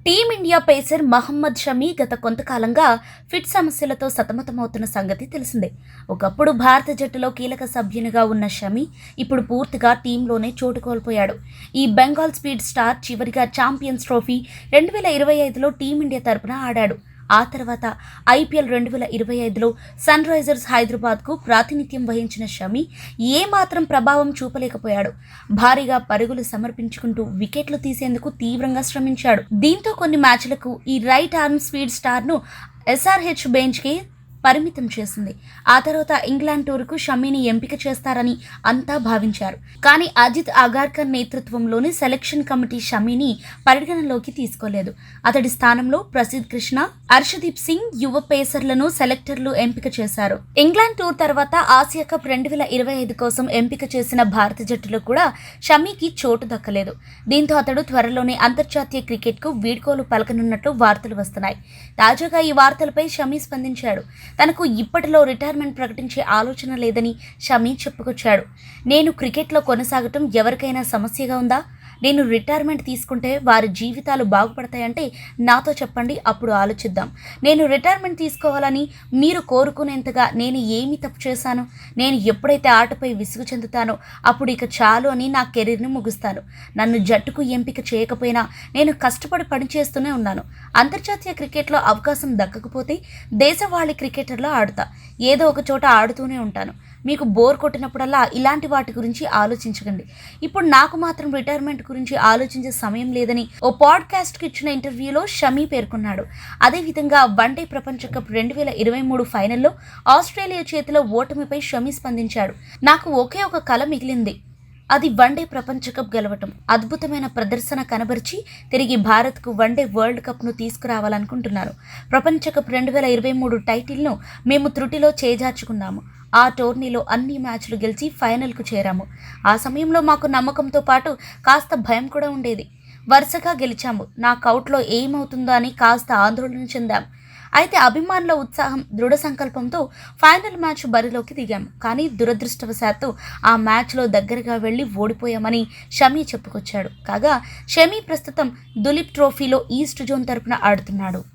Team India pacer Mohammed Shami గత కొంతకాలంగా fit సమస్యలతో సతమతమవుతున్న సంగతి తెలిసిందే. ఒకప్పుడు భారత జట్టులో కీలక సభ్యునిగా ఉన్న షమి ఇప్పుడు పూర్తిగా టీంలోనే చోటు కోల్పోయాడు. ఈ బెంగాల్ స్పీడ్ స్టార్ చివరిగా ఛాంపియన్స్ ట్రోఫీ 2025లో టీమిండియా తరపున ఆడాడు. ఆ తర్వాత ఐపీఎల్ 2025లో సన్ రైజర్స్ హైదరాబాద్కు ప్రాతినిధ్యం వహించిన షమి ఏమాత్రం ప్రభావం చూపలేకపోయాడు. భారీగా పరుగులు సమర్పించుకుంటూ వికెట్లు తీసేందుకు తీవ్రంగా శ్రమించాడు. దీంతో కొన్ని మ్యాచ్లకు ఈ రైట్ ఆర్మ్ స్పీడ్ స్టార్ను ఎస్ఆర్హెచ్ బెంచ్కి పరిమితం చేసింది. ఆ తర్వాత ఇంగ్లాండ్ టూర్కు షమీని ఎంపిక చేస్తారని అంతా భావించారు. కానీ అజిత్ అగార్కర్ నేతృత్వంలోని సెలక్షన్ కమిటీ షమీని పరిగణనలోకి తీసుకోలేదు. అతడి స్థానంలో ప్రసిద్ధ్ కృష్ణ, హర్షదీప్ సింగ్ యువ పేసర్లను సెలెక్టర్లు ఎంపిక చేశారు. ఇంగ్లాండ్ టూర్ తర్వాత ఆసియా కప్ 2025 కోసం ఎంపిక చేసిన భారత జట్టులో కూడా షమీకి చోటు దక్కలేదు. దీంతో అతడు త్వరలోనే అంతర్జాతీయ క్రికెట్కు వీడ్కోలు పలకనున్నట్లు వార్తలు వస్తున్నాయి. తాజాగా ఈ వార్తలపై షమీ స్పందించాడు. తనకు ఇప్పటిలో రిటైర్మెంట్ ప్రకటించే ఆలోచన లేదని షమీ చెప్పుకొచ్చాడు. నేను క్రికెట్లో కొనసాగటం ఎవరికైనా సమస్యగా ఉందా? నేను రిటైర్మెంట్ తీసుకుంటే వారి జీవితాలు బాగుపడతాయంటే నాతో చెప్పండి, అప్పుడు ఆలోచిద్దాం. నేను రిటైర్మెంట్ తీసుకోవాలని మీరు కోరుకునేంతగా నేను ఏమి తప్పు చేశాను? నేను ఎప్పుడైతే ఆటపై విసుగు చెందుతానో అప్పుడు ఇక చాలు అని నా కెరీర్ని ముగిస్తాను. నన్ను జట్టుకు ఎంపిక చేయకపోయినా నేను కష్టపడి పనిచేస్తూనే ఉన్నాను. అంతర్జాతీయ క్రికెట్లో అవకాశం దక్కకపోతే దేశవాళీ క్రికెటర్లో ఆడుతా. ఏదో ఒక చోట ఆడుతూనే ఉంటాను. మీకు బోర్ కొట్టినప్పుడల్లా ఇలాంటి వాటి గురించి ఆలోచించకండి. ఇప్పుడు నాకు మాత్రం రిటైర్మెంట్ గురించి ఆలోచించే సమయం లేదని ఓ పాడ్కాస్ట్కి ఇచ్చిన ఇంటర్వ్యూలో షమీ పేర్కొన్నాడు. అదేవిధంగా వన్డే ప్రపంచ కప్ 2023 ఫైనల్లో ఆస్ట్రేలియా చేతిలో ఓటమిపై షమీ స్పందించాడు. నాకు ఒకే ఒక కల మిగిలింది, అది వన్డే ప్రపంచ కప్ గెలవటం. అద్భుతమైన ప్రదర్శన కనబరిచి తిరిగి భారత్కు వన్డే వరల్డ్ కప్ను తీసుకురావాలనుకుంటున్నాను. ప్రపంచ కప్ 2023 టైటిల్ను మేము త్రుటిలో చేజార్చుకున్నాము. ఆ టోర్నీలో అన్ని మ్యాచ్లు గెలిచి ఫైనల్కు చేరాము. ఆ సమయంలో మాకు నమ్మకంతో పాటు కాస్త భయం కూడా ఉండేది. వరుసగా గెలిచాము. నాకౌట్లో ఏమవుతుందో అని కాస్త ఆందోళన చెందాం. అయితే అభిమానుల ఉత్సాహం, దృఢ సంకల్పంతో ఫైనల్ మ్యాచ్ బరిలోకి దిగాము. కానీ దురదృష్టవశాత్తు ఆ మ్యాచ్లో దగ్గరగా వెళ్లి ఓడిపోయామని షమీ చెప్పుకొచ్చాడు. కాగా షమీ ప్రస్తుతం దులీప్ ట్రోఫీలో ఈస్ట్ జోన్ తరపున ఆడుతున్నాడు.